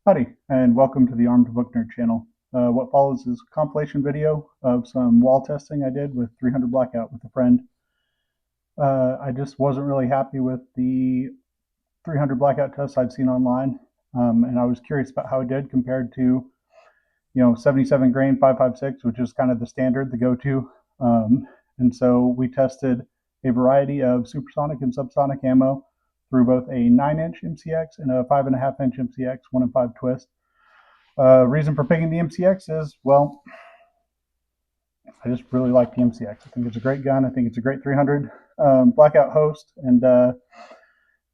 Howdy, and welcome to the Armed Book Nerd channel. What follows is a compilation video of some wall testing I did with 300 Blackout with a friend. I just wasn't really happy with the 300 Blackout tests I'd seen online, and I was curious about how it did compared to, 77 grain 5.56, which is kind of the standard, the go-to. And so we tested a variety of supersonic and subsonic ammo through both a 9-inch MCX and a 5.5-inch MCX 1-in-5 twist. Reason for picking the MCX is, well, I just really like the MCX. I think it's a great gun. I think it's a great 300 Blackout host, and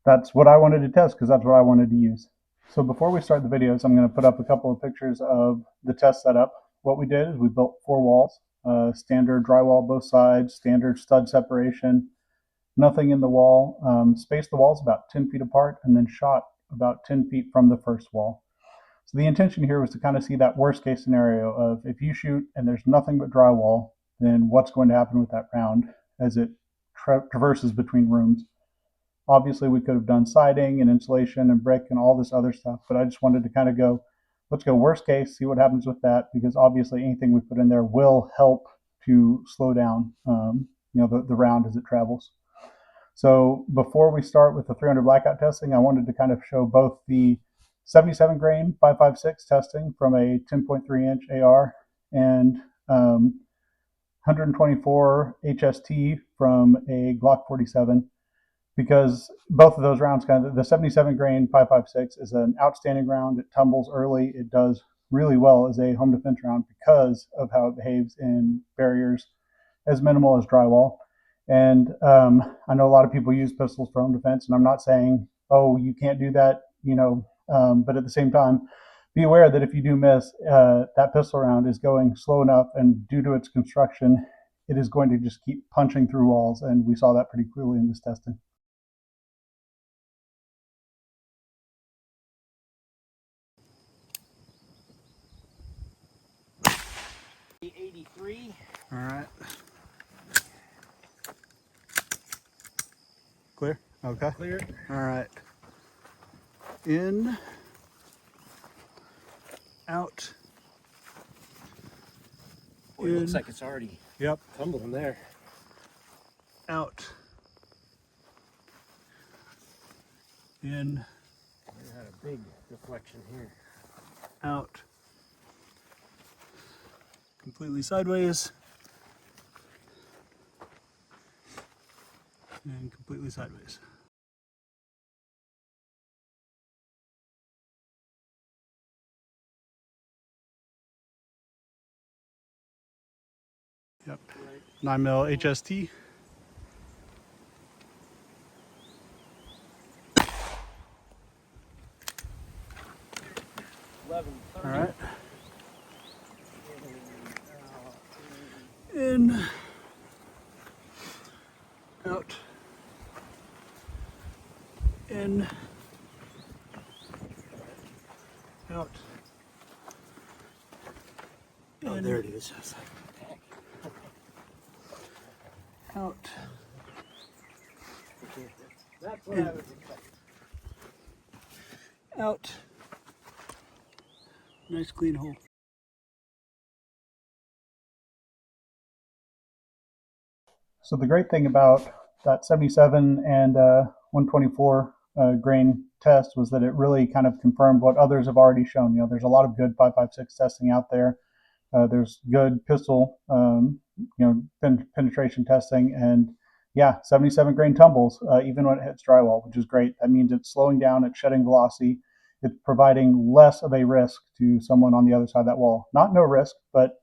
that's what I wanted to test because that's what I wanted to use. So before we start the videos, I'm going to put up a couple of pictures of the test setup. What we did is we built 4 walls, standard drywall both sides, standard stud separation, nothing in the wall, spaced the walls about 10 feet apart, and then shot about 10 feet from the first wall. So the intention here was to kind of see that worst case scenario of if you shoot and there's nothing but drywall, then what's going to happen with that round as it traverses between rooms. Obviously, we could have done siding and insulation and brick and all this other stuff, but I just wanted to kind of go, let's go worst case, see what happens with that, because obviously anything we put in there will help to slow down the round as it travels. So before we start with the 300 Blackout testing, I wanted to kind of show both the 77 grain 5.56 testing from a 10.3-inch AR and 124 HST from a Glock 47, because both of those rounds, kind of the 77 grain 5.56 is an outstanding round. It tumbles early. It does really well as a home defense round because of how it behaves in barriers as minimal as drywall. And I know a lot of people use pistols for home defense, and I'm not saying, oh, you can't do that, but at the same time, be aware that if you do miss, that pistol round is going slow enough, and due to its construction, it is going to just keep punching through walls, and we saw that pretty clearly in this testing. All right. Clear? Okay. Clear. All right. In, out. Boy, it looks like it's already tumbling there. Out. In. We had a big deflection here. Out. Completely sideways. And completely sideways. Yep. 9mm HST. All right. In. Out. In. Out. Oh, there it is. Out. That's what I was expecting. Out. Nice clean hole. So the great thing about that 77 and 124 grain test was that it really kind of confirmed what others have already shown. There's a lot of good 5.56 testing out there. There's good pistol, penetration testing, and yeah, 77 grain tumbles even when it hits drywall, which is great. That means it's slowing down, it's shedding velocity, it's providing less of a risk to someone on the other side of that wall. Not no risk, but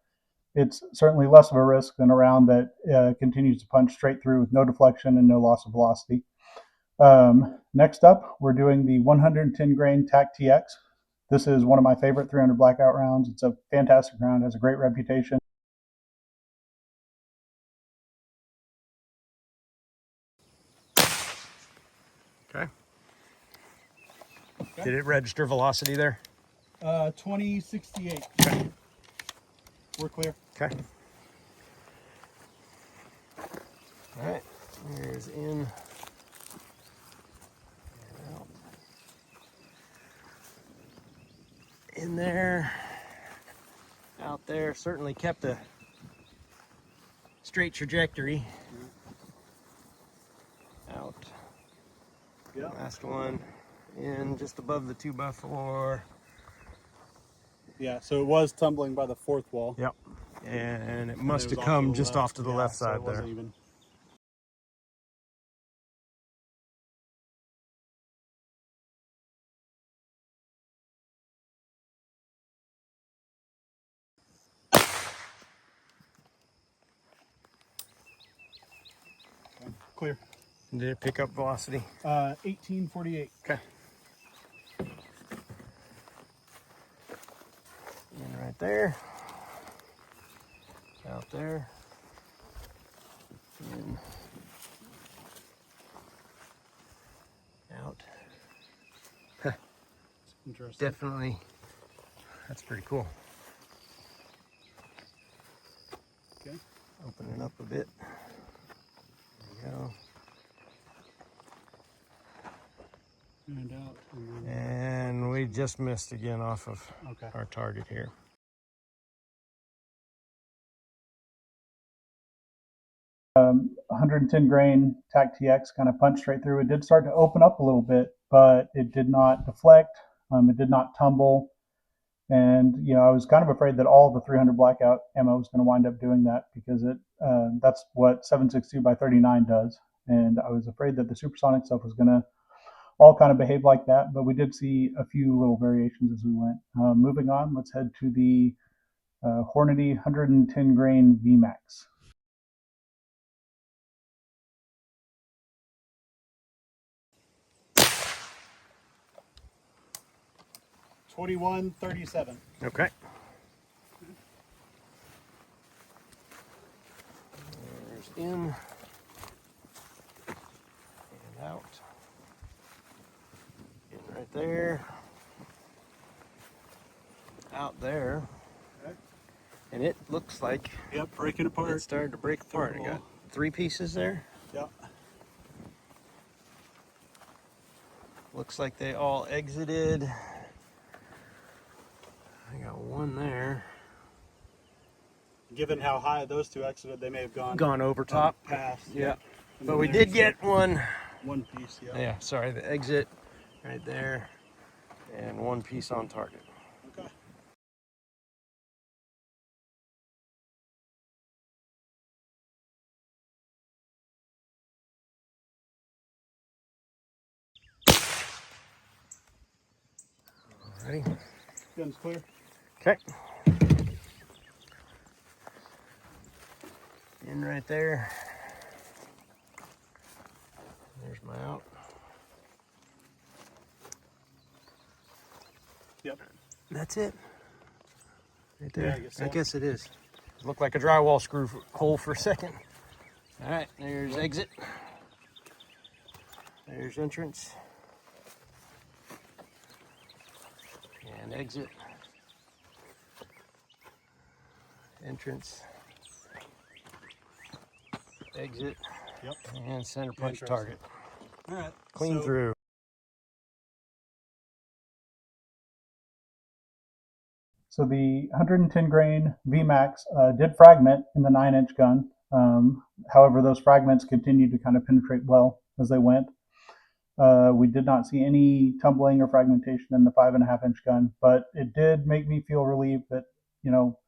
it's certainly less of a risk than a round that continues to punch straight through with no deflection and no loss of velocity. Next up, we're doing the 110 grain TAC TX. This is one of my favorite 300 Blackout rounds. It's a fantastic round, has a great reputation. Okay. Did it register velocity there? 2068. Okay. We're clear. Okay. All right. Here's in and out. in there, out there. Certainly kept a straight trajectory. Out. Yep. Last one in just above the 2x4. Yeah, so it was tumbling by the fourth wall. Yep. And it And must was have come just left. off to the Yeah, left so side it there. wasn't even. Okay, clear. Did it pick up velocity? 1848. Okay. And right there. Out there. In. Out. Interesting. Definitely. That's pretty cool. Okay. Open it up a bit. There we go. And out. And we just missed again off of Okay. our target here. Um, 110 grain TAC TX kind of punched straight through. It did start to open up a little bit, but it did not deflect. It did not tumble. And, you know, I was kind of afraid that all the 300 blackout ammo was going to wind up doing that because that's what 7.62 by 39 does. And I was afraid that the supersonic stuff was going to all kind of behave like that. But we did see a few little variations as we went. Moving on, let's head to the Hornady 110 grain VMAX. 2137. Okay. There's in and out. In right there. Out there. Okay. And it looks like Yep, breaking apart. it started to break apart. I got 3 pieces there. Yep. Looks like they all exited. I got one there. Given how high those two exited, they may have Gone over top. past. Yeah. And But then we there's did get one. one piece. Yeah. Yeah, sorry, the exit right there. And one piece on target. Okay. Alrighty. Gun's clear. Okay. In right there. There's my out. Yep. That's it. Right there. Yeah, I guess so. I guess it is. Looked like a drywall screw hole for a second. All right, there's exit. There's entrance. And exit. Entrance. Exit. Yep. And center punch Interesting. target. All right. Clean So, through. So the 110 grain VMAX did fragment in the 9-inch gun. However, those fragments continued to kind of penetrate well as they went. We did not see any tumbling or fragmentation in the 5.5-inch gun, but it did make me feel relieved that, you know,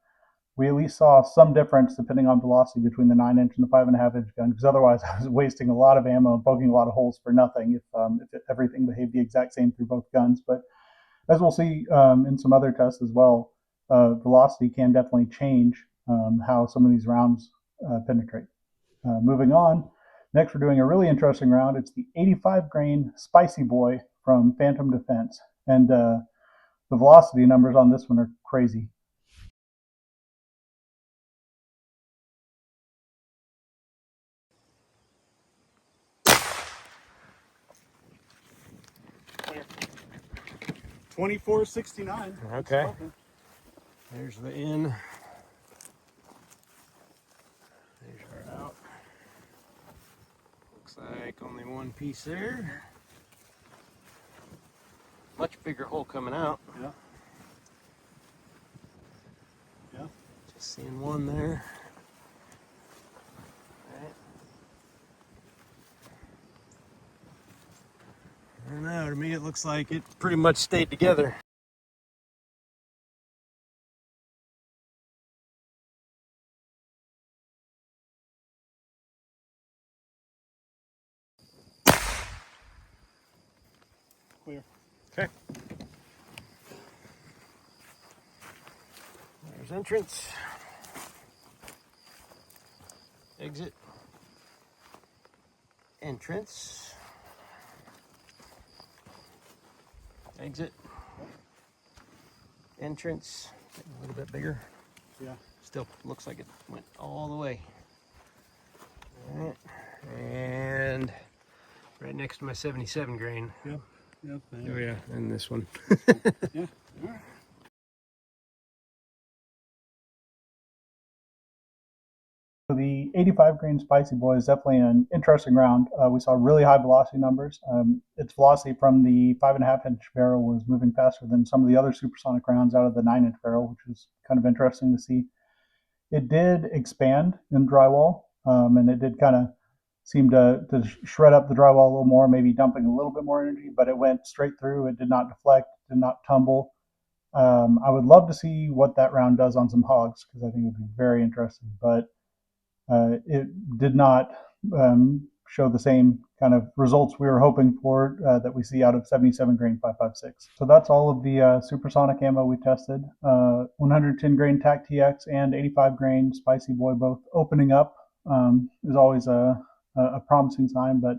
we at least saw some difference depending on velocity between the 9-inch and the 5.5-inch gun, because otherwise I was wasting a lot of ammo and poking a lot of holes for nothing if everything behaved the exact same through both guns. But as we'll see in some other tests as well, velocity can definitely change how some of these rounds penetrate. Moving on, next we're doing a really interesting round. It's the 85 grain Spicy Boy from Phantom Defense. And the velocity numbers on this one are crazy. Clear. 2469. Okay. There's the in. There's our out. Looks like only one piece there. Much bigger hole coming out. Yeah. looks like it pretty much stayed together. Clear. Okay. There's entrance. Exit. Entrance. Exit. Entrance. A little bit bigger. Yeah. Still looks like it went all the way. All right. And right next to my 77 grain. Yep. Yep. Oh yeah, and this one. Yeah. All right. So the 85 grain Spicy Boy is definitely an interesting round. We saw really high velocity numbers. Its velocity from the 5.5-inch barrel was moving faster than some of the other supersonic rounds out of the 9-inch barrel, which was kind of interesting to see. It did expand in drywall, and it did kind of seem to shred up the drywall a little more, maybe dumping a little bit more energy, but it went straight through. It did not deflect, did not tumble. I would love to see what that round does on some hogs, because I think it would be very interesting, but it did not show the same kind of results we were hoping for that we see out of 77 grain 5.56. So that's all of the supersonic ammo we tested. 110 grain TAC TX and 85 grain Spicy Boy both opening up is always a promising sign, but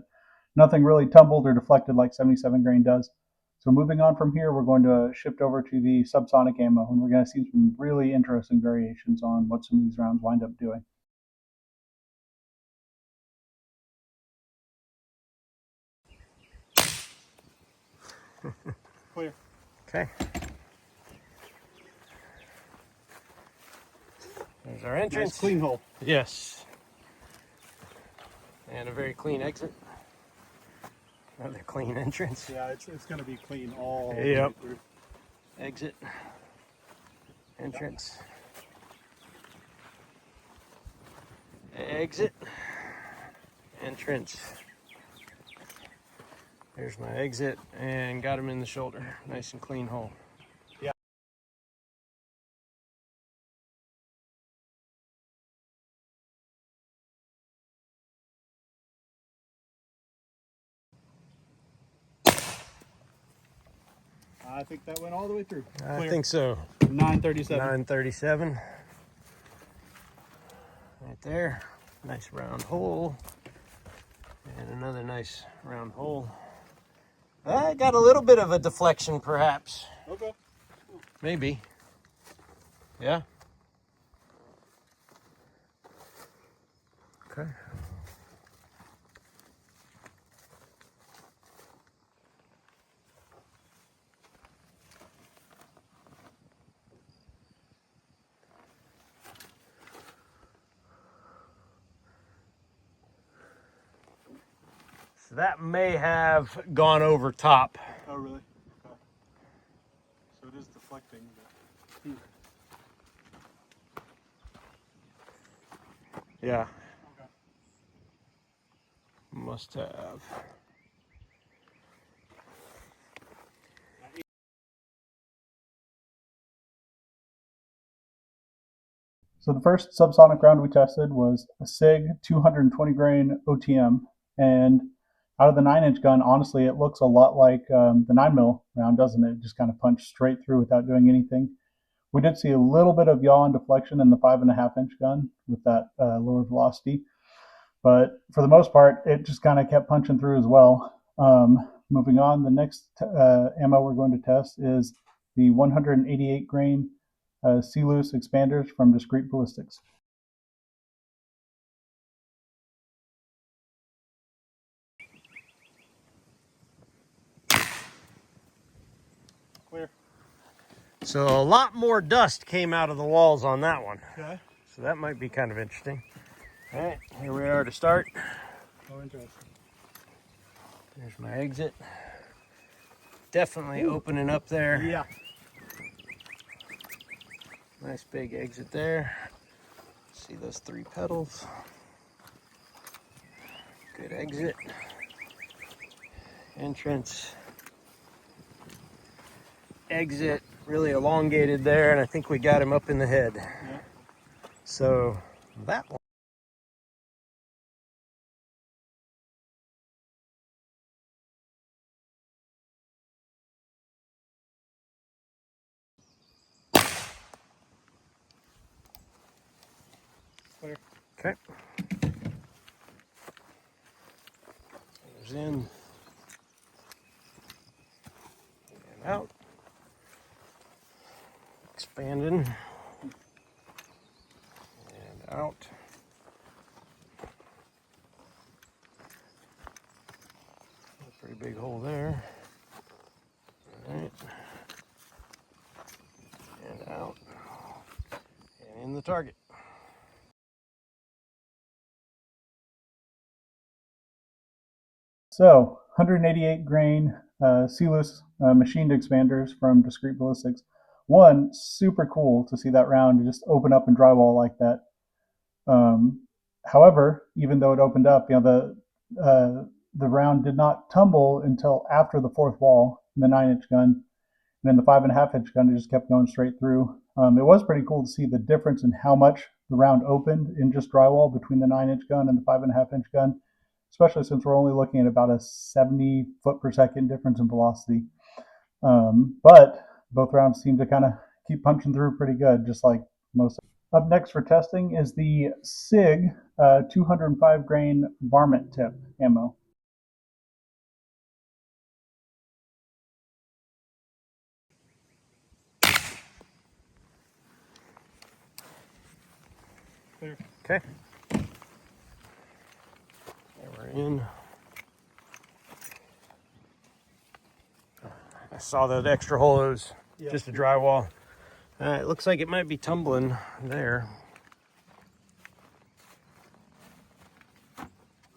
nothing really tumbled or deflected like 77 grain does. So moving on from here, we're going to shift over to the subsonic ammo, and we're going to see some really interesting variations on what some of these rounds wind up doing. Clear. Okay. There's our entrance. Nice clean hole. Yes. And a very clean exit. Another clean entrance. Yeah, it's going to be clean all the Yep. way through. Exit. Entrance. Exit. Entrance. There's my exit, and got him in the shoulder. Nice and clean hole. Yeah. I think that went all the way through. I Clear. think so. 937. 937. Right there. Nice round hole. And another nice round hole. I got a little bit of a deflection, perhaps. Okay. Maybe. Yeah. Okay. So that may have gone over top. Oh, really? Okay. So it is deflecting. But... Yeah. Okay. Must have. So the first subsonic round we tested was a SIG 220 grain OTM, and out of the 9-inch gun, honestly, it looks a lot like the 9mm round, doesn't it? It just kind of punched straight through without doing anything. We did see a little bit of yaw and deflection in the 5.5-inch gun with that lower velocity, but for the most part, it just kind of kept punching through as well. Moving on, the next ammo we're going to test is the 188 grain C-loose expanders from Discreet Ballistics. Clear. So a lot more dust came out of the walls on that one. Okay. So that might be kind of interesting. All right, here we are to start. Oh, interesting. There's my exit. Definitely opening up there. Yeah. Nice big exit there. See those 3 pedals. Good exit. Entrance. exit really elongated there, and I think we got him up in the head. Yeah. So that one. Clear. Okay. There's in and out. Expanding and out. A pretty big hole there. All right. And out. And in the target. So 188 grain sealess machined expanders from Discreet Ballistics. One, super cool to see that round just open up in drywall like that. However, even though it opened up, the round did not tumble until after the fourth wall in the 9-inch gun. And then the 5.5-inch gun, it just kept going straight through. It was pretty cool to see the difference in how much the round opened in just drywall between the 9-inch gun and the 5.5-inch gun, especially since we're only looking at about a 70 foot per second difference in velocity. But both rounds seem to kind of keep punching through pretty good, just like most. Up next for testing is the SIG 205 grain varmint tip ammo. Clear. Okay. There we're in. I saw that extra hole. It was just a drywall. It looks like it might be tumbling there.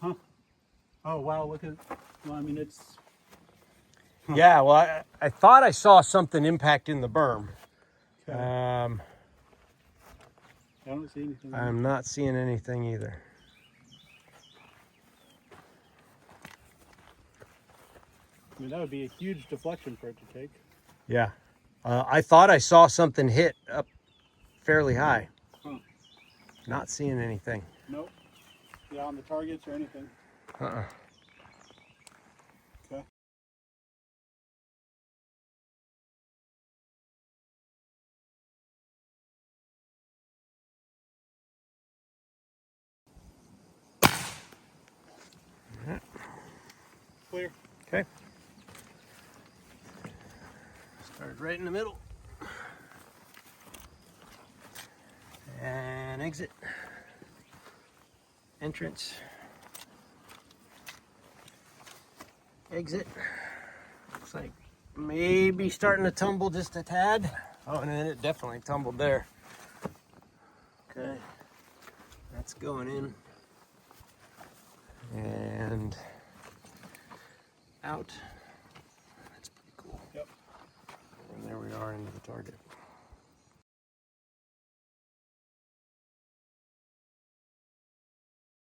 Huh. Oh, wow. Look at, well, I mean, it's. Huh. Yeah, well, I thought I saw something impact in the berm. Okay. I don't see anything. I'm not seeing anything either. I mean, that would be a huge deflection for it to take. Yeah. I thought I saw something hit up fairly high. Huh. Not seeing anything. Nope. Yeah, on the targets or anything. Uh-uh. Okay. Clear. Okay. Started right in the middle. And exit. Entrance. Exit. Looks like maybe starting to tumble just a tad. Oh, and then it definitely tumbled there. Okay. That's going in. And out. That's pretty cool. Yep. And there we are into the target.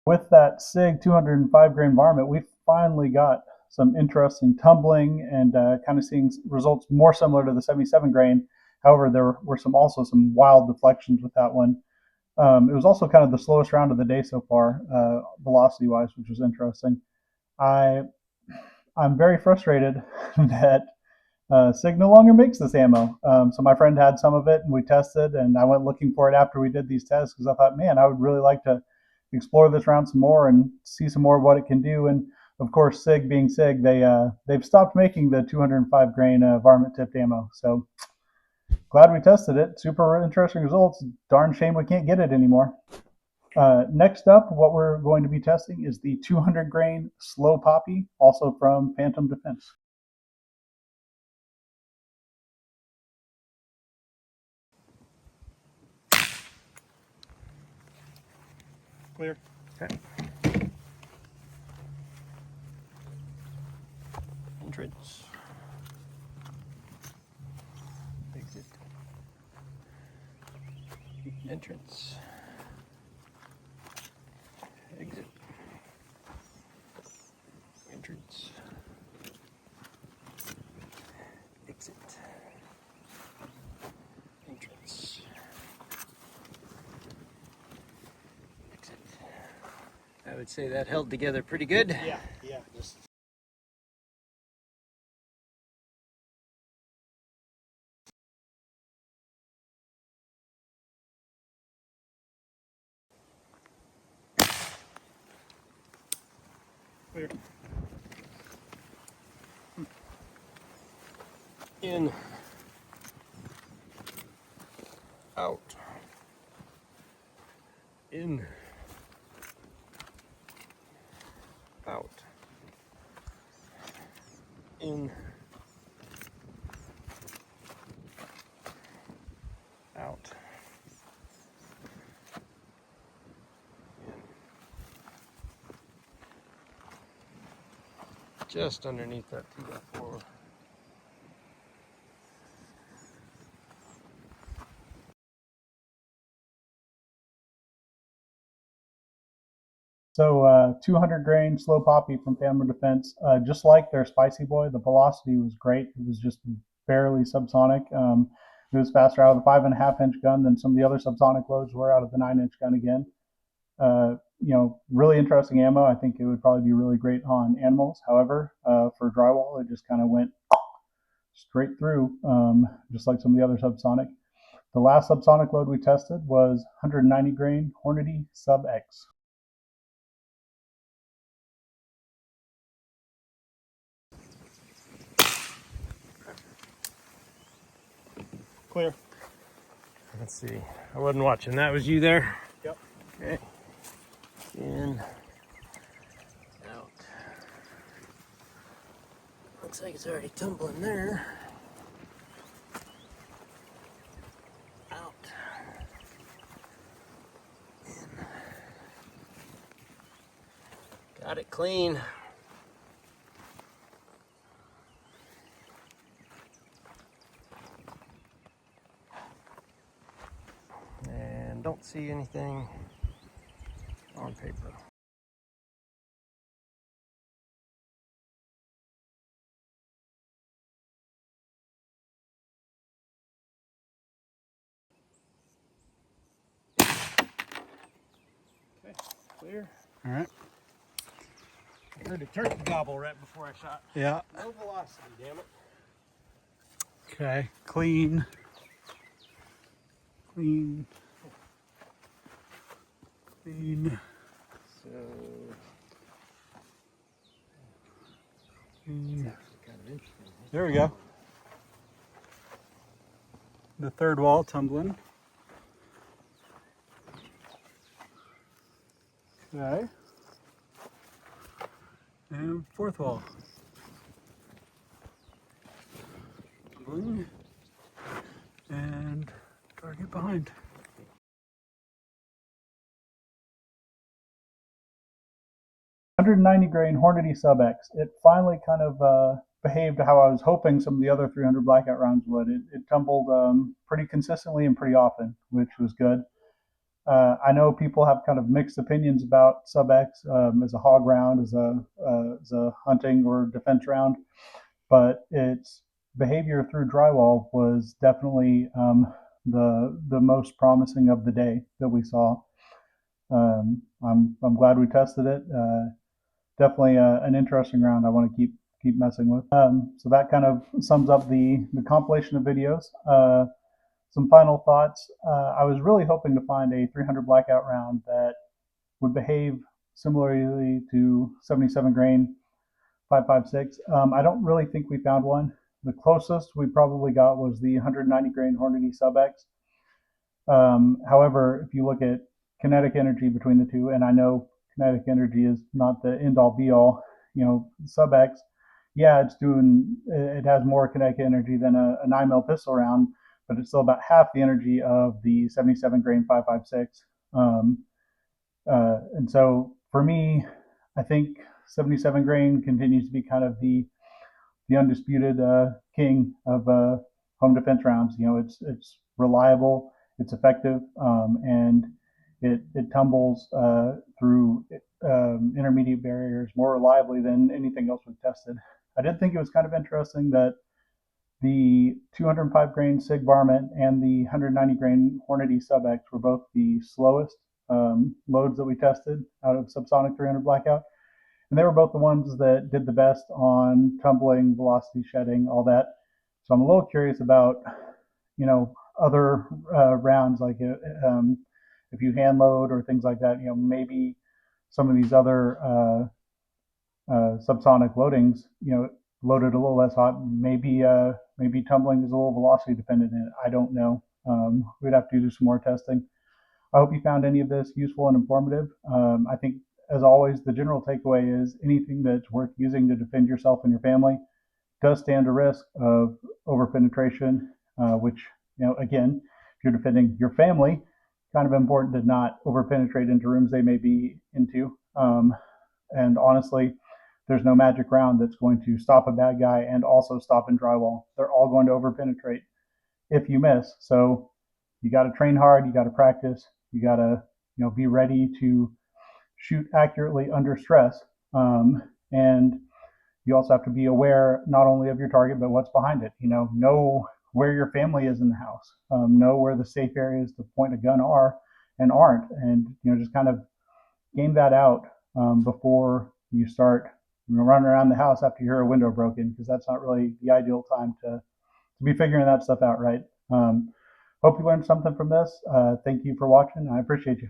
With that SIG 205 grain varmint, we finally got some interesting tumbling and kind of seeing results more similar to the 77 grain. However, there were also some wild deflections with that one. It was also kind of the slowest round of the day so far, velocity-wise, which was interesting. I'm very frustrated that SIG no longer makes this ammo. So my friend had some of it, and we tested, and I went looking for it after we did these tests because I thought, man, I would really like to explore this round some more and see some more of what it can do. And of course, SIG being SIG, they've stopped making the 205 grain varmint tipped ammo. So glad we tested it. Super interesting results. Darn shame we can't get it anymore. Next up, what we're going to be testing is the 200 grain slow poppy, also from Phantom Defense. Clear. Okay. Entrance. Exit. Entrance. Exit. Entrance. Exit. would say that held together pretty good. Yeah, just clear. In, out, in, out, in, out, in. Just underneath that 2x4. So 200 grain slow poppy from Family Defense. Just like their Spicy Boy, the velocity was great. It was just barely subsonic. It was faster out of the 5.5-inch gun than some of the other subsonic loads were out of the 9-inch gun again. Really interesting ammo. I think it would probably be really great on animals. However, for drywall, it just kind of went straight through, just like some of the other subsonic. The last subsonic load we tested was 190 grain Hornady Sub X. Clear. Let's see. I wasn't watching. That was you there? Yep. Okay. In, out. Looks like it's already tumbling there. Out. In. Got it clean. And don't see anything on paper. Okay, clear. All right. I heard a turkey gobble right before I shot. Yeah. No velocity, damn it. Okay. Clean. Clean. Clean. So, Clean. kind of interesting. There we go. The third wall tumbling. Okay. And fourth wall. Tumbling. And target behind. 190 grain Hornady Sub X. It finally kind of behaved how I was hoping some of the other 300 blackout rounds would. It tumbled pretty consistently and pretty often, which was good. I know people have kind of mixed opinions about Sub X as a hog round, as a hunting or defense round, but its behavior through drywall was definitely the most promising of the day that we saw. I'm glad we tested it. Definitely an interesting round. I want to keep messing with. So that kind of sums up the compilation of videos. Some final thoughts. I was really hoping to find a 300 blackout round that would behave similarly to 77 grain 5.56. I don't really think we found one. The closest we probably got was the 190 grain Hornady Sub X. However, if you look at kinetic energy between the two, and I know kinetic energy is not the end all be all, Sub X, yeah, it has more kinetic energy than a 9mm pistol round, but it's still about half the energy of the 77 grain 5.56. And so for me, I think 77 grain continues to be kind of the undisputed king of home defense rounds. It's reliable, it's effective, and it tumbles through intermediate barriers more reliably than anything else we've tested. I did think it was kind of interesting that the 205 grain SIG varmint and the 190 grain Hornady Sub X were both the slowest loads that we tested out of Subsonic 300 Blackout. And they were both the ones that did the best on tumbling, velocity shedding, all that. So I'm a little curious about, other rounds, like if you hand load or things like that, maybe some of these other subsonic loadings, loaded a little less hot. Maybe tumbling is a little velocity dependent in it. I don't know. We'd have to do some more testing. I hope you found any of this useful and informative. I think, as always, the general takeaway is anything that's worth using to defend yourself and your family does stand a risk of overpenetration, which, again, if you're defending your family, kind of important to not overpenetrate into rooms they may be into. And honestly, there's no magic round that's going to stop a bad guy and also stop in drywall. They're all going to overpenetrate if you miss. So you got to train hard. You got to practice. You got to, be ready to shoot accurately under stress. And you also have to be aware not only of your target, but what's behind it. Know where your family is in the house. Know where the safe areas to point a gun are and aren't. And, just kind of game that out before you start running around the house after you hear a window broken, because that's not really the ideal time to be figuring that stuff out, right? Hope you learned something from this. Thank you for watching. I appreciate you.